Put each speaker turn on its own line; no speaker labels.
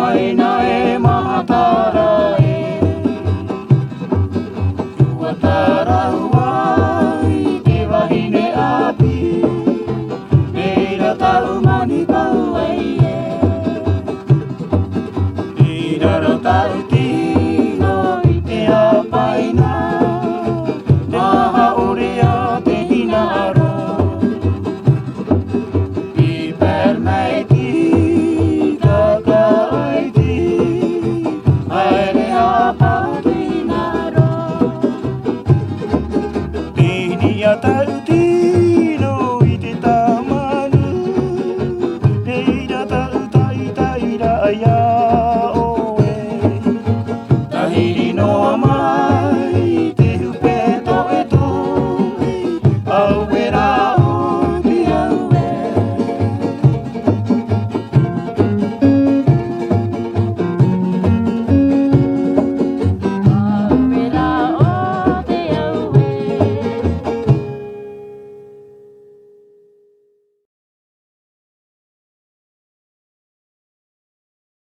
aina e mahatara e Ua tarau ai te wahine api Reira tau mani pau ai e Reira tau tino i te apaina Maha urea te hina aro Piper mai ti kaka ai ti Aere apa tinaro Pinia tau tino i te tamanu Reira tau tai tai ra ai